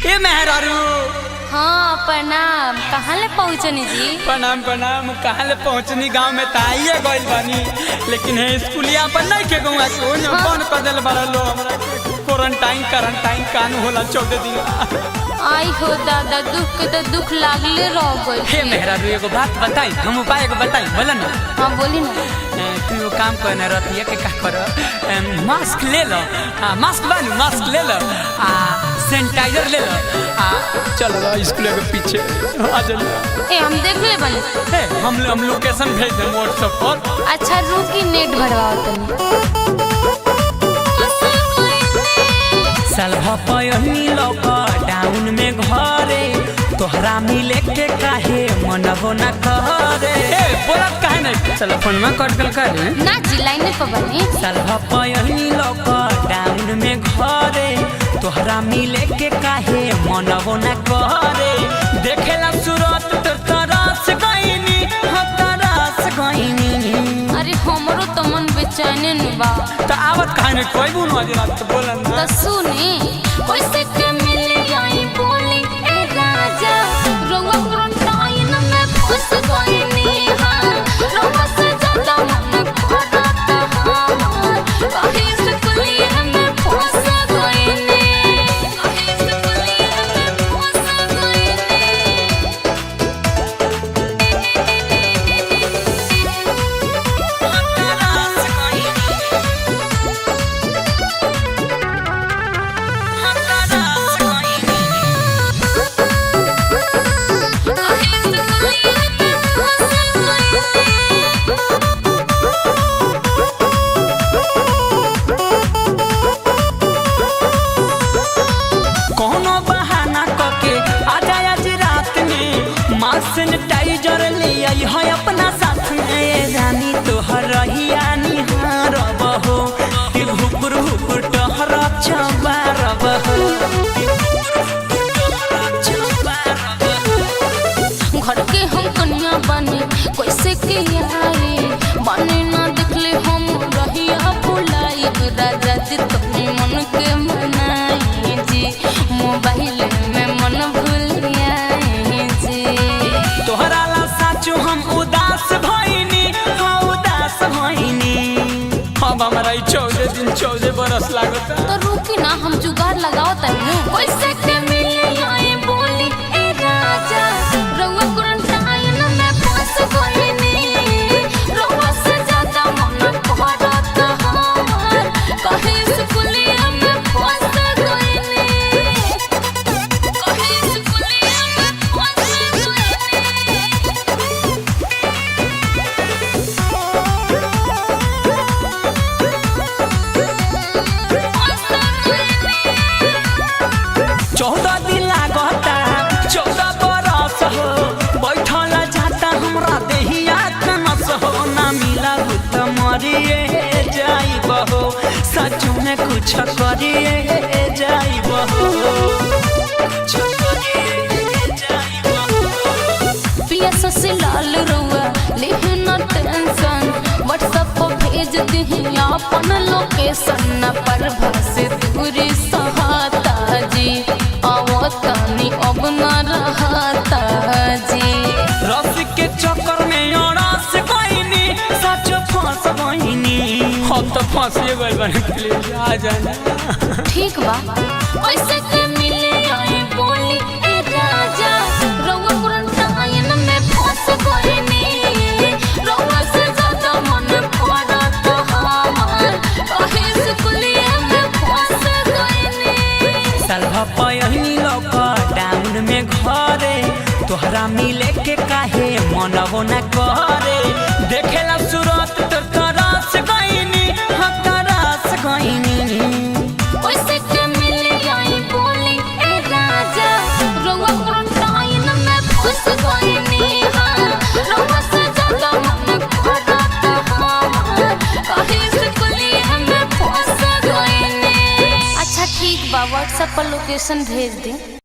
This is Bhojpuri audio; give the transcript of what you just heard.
ए मेहरारू। हाँ प्रणाम। कहाँ ले पहुँचनी जी? प्रणाम प्रणाम। कहाँ ले पहुँचनी? गाँव में ताइए गइल बानी, लेकिन है स्कूलिया पर नहीं के गौआ के ओने कौन कदल बड़ा लो हमरा क्वारंटाइन कानू होला 14 दिन। आई हो दादा, दुख के तो दुख लागले रह गई। हे मेहरारू एगो बात बताई, हम उपाय एगो बताई, बोला ना। हाँ बोली ना। तू वो काम करना रहती है कि का कर, मास्क ले लो, मास्क बानू, मास्क ले लो, सैनिटाइजर ले लो, चलो स्कूल के पीछे आ जाओ। ए हम देख ले बने। हम लोकेशन भेज दें व्हाट्सएप पर। अच्छा रुकी, नेट भरवाओ तनी। सालभा पयनी लॉकडाउन में घरे तोहरा मिले के काहे मनबो न करे। बोलत काहे नहीं? चलो फोन में कट करे ना जी, लाइन पे बनी। सालभा पयनी लॉकडाउन में घरे तोहरा मिले के काहे मनबो न करे। देखेला सूरत तो तरस गईनी, तरस गईनी। अरे हमरो तो मन बेचैन बा। तो आवत काहे नहीं? कोई बुन आज रात तो बोलन ना। तो सुनी, कैसे के मिल आई बोली ए राजा, रोवा क्वारंटाइन में फंस गईनी। हां रोवा से ज्यादा मन करत हमार, कहीं से कुलिया में फंस गईनी, कहीं से कुलिया में फंस गईनी। कोनो बहाना करके आ जाए आज रात में, मास्क सैनिटाइजर ले आई है अपना साथ में। रानी तोहर रहिया निहारब हो, हुकुर हुकुर टहरा चबारब हो। घर के हम कन्या बने, कैसे के आए बने ना देखले हम रहिया भुलाई। राजा जी तुमने मन के मनाई जी, मोबाइल में मन भूलिया जी। तोहरा ला साचू हम उदास भइनी, हाँ उदास भइनी। अब हमारा 14 दिन 14 बरस लागता। तो रुकी ना, हम जुगाड़ लगाओ तनी। कैसे के मिले आई बोली ए राजा, रउआ क्वारंटाइन में फंस गईनी। रउआ से ज्यादा मन करत हमार, कहीं से कुलिया में फंस गईनी, कहीं से कुलिया में फंस गईनी। 14 दिन लागता, 14 बरस हो, बैठल जाता हमरा देहिया तनस हो। ना मिला तो मरिए जाइब हो, सच में कुछ करिए जाइब हो, कुछ करिए जाइब हो। पिया से लाल रउआ लेहि न टेंशन, व्हाट्सएप पर भेज दिही अपन लोकेशन। न पर से दूरी सहाता जी, आवतनी अब न रहता जी। रस के चक्कर में अड़स गईनी, सच फंस गईनी। हम तो फंसिए गइल बानी, प्लीज आ जाना। ठीक बा, ऐसे के मिले आई बोली ए राजा, रउआ क्वारंटाइन में फंस गईनी। रउआ से ज्यादा मन करत हमार, कहीं से कुलिया में फंस गईनी। सालभा पयनी लॉकडाउन में घरे तोहरा मिले के काहे मनबो न करे। देखेला सूरत तो तरस गईनी, तरस गईनी। कैसे के मिले आई बोली ए राजा, रउआ क्वारंटाइन में फंस गईनी। हां रउआ से ज्यादा मन करत हमार, कहीं से कुलिया में फंस गईनी। अच्छा ठीक बा, व्हाट्सएप पर लोकेशन भेज दे।